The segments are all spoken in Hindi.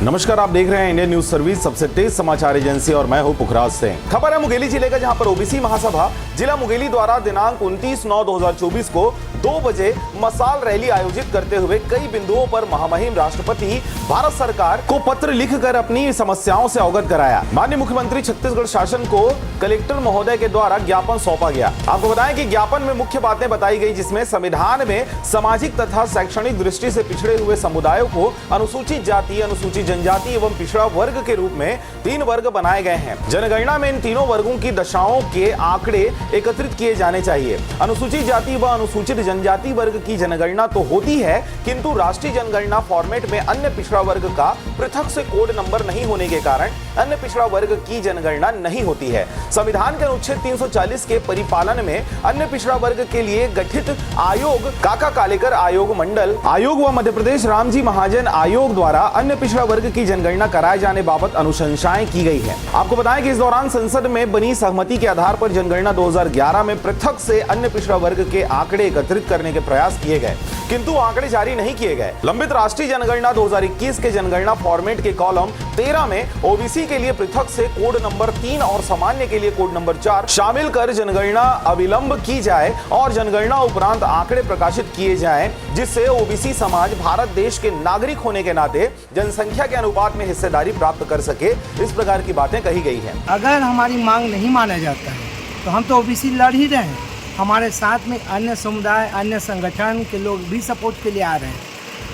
नमस्कार, आप देख रहे हैं इंडियन न्यूज सर्विस, सबसे तेज समाचार एजेंसी, और मैं हूं पुखराज सिंह। खबर है मुंगेली जिले का, जहां पर ओबीसी महासभा जिला मुंगेली द्वारा दिनांक 29/9/2024 को 2 बजे मसाल रैली आयोजित करते हुए कई बिंदुओं पर महामहिम राष्ट्रपति भारत सरकार को पत्र लिखकर अपनी समस्याओं से अवगत कराया। माननीय मुख्यमंत्री छत्तीसगढ़ शासन को कलेक्टर महोदय के द्वारा ज्ञापन सौंपा गया। आपको बताएं कि ज्ञापन में मुख्य बातें बताई गई, जिसमें संविधान में सामाजिक तथा शैक्षणिक दृष्टि से पिछड़े हुए समुदायों को अनुसूचित जाति, अनुसूचित जनजाति एवं पिछड़ा वर्ग के रूप में 3 वर्ग बनाए गए हैं। जनगणना में इन तीनों वर्गों की दशाओं के आंकड़े एकत्रित किए जाने चाहिए। अनुसूचित जाति व अनुसूचित जनजाति वर्ग की जनगणना तो होती है, किंतु राष्ट्रीय जनगणना फॉर्मेट में अन्य पिछड़ा वर्ग का पृथक से कोड नंबर नहीं होने के कारण अन्य पिछड़ा वर्ग की जनगणना नहीं होती है। संविधान के अनुच्छेद 340 के परिपालन में अन्य पिछड़ा वर्ग के लिए गठित आयोग काका कालेकर आयोग मंडल आयोग व मध्य प्रदेश रामजी महाजन आयोग द्वारा अन्य पिछड़ा वर्ग की जनगणना कराए जाने बाबत अनुशंसाएं की गई है। आपको बताएं कि इस दौरान संसद में बनी सहमति के आधार पर जनगणना 2011 में पृथक से अन्य पिछड़ा वर्ग के आंकड़े एकत्रित करने के प्रयास किए गए, किंतु आंकड़े जारी नहीं किए गए। लंबित राष्ट्रीय जनगणना 2021 के जनगणना फॉर्मेट के कॉलम 13 में ओबीसी के लिए पृथक से कोड नंबर 3 और सामान्य के लिए कोड नंबर 4 शामिल कर जनगणना अविलंब की जाए और जनगणना उपरांत आंकड़े प्रकाशित किए जाएं, जिससे ओबीसी समाज भारत देश के नागरिक होने के नाते जनसंख्या के अनुपात में हिस्सेदारी प्राप्त कर सके। इस प्रकार की बातें कही गई हैं। अगर हमारी मांग नहीं माना जाता है तो हम तो ओबीसी लड़ ही रहे हैं। हमारे साथ में अन्य समुदाय, अन्य संगठन के लोग भी सपोर्ट के लिए आ रहे हैं।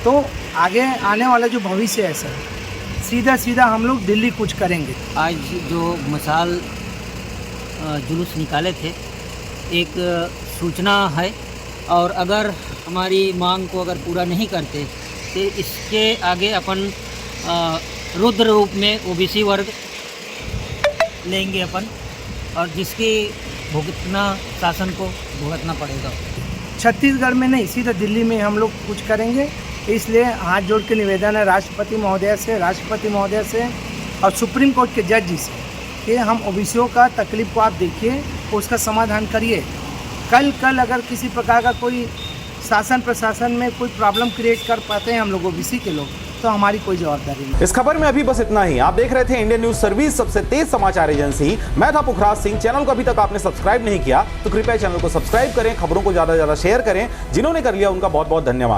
तो आगे आने वाला जो भविष्य है सर, सीधा हम लोग दिल्ली कुछ करेंगे। आज जो मसाल जुलूस निकाले थे, एक सूचना है, और अगर हमारी मांग को अगर पूरा नहीं करते तो इसके आगे अपन रुद्र रूप में ओबीसी वर्ग लेंगे अपन, और जिसकी भुगतना शासन को भुगतना पड़ेगा। छत्तीसगढ़ में नहीं, सीधा दिल्ली में हम लोग कुछ करेंगे। इसलिए हाथ जोड़ के निवेदन है राष्ट्रपति महोदय से और सुप्रीम कोर्ट के जज जी से कि हम ओबीसीओं का तकलीफ को आप देखिए, उसका समाधान करिए। कल अगर किसी प्रकार का कोई शासन प्रशासन में कोई प्रॉब्लम क्रिएट कर पाते हैं हम लोग ओबीसी के लोग, तो हमारी कोई जवाबदारी नहीं। इस खबर में अभी बस इतना ही। आप देख रहे थे इंडियन न्यूज सर्विस, सबसे तेज समाचार एजेंसी। मैं था पुखराज सिंह। चैनल को अभी तक आपने सब्सक्राइब नहीं किया तो कृपया चैनल को सब्सक्राइब करें, खबरों को ज्यादा से ज्यादा शेयर करें। जिन्होंने कर लिया उनका बहुत बहुत धन्यवाद।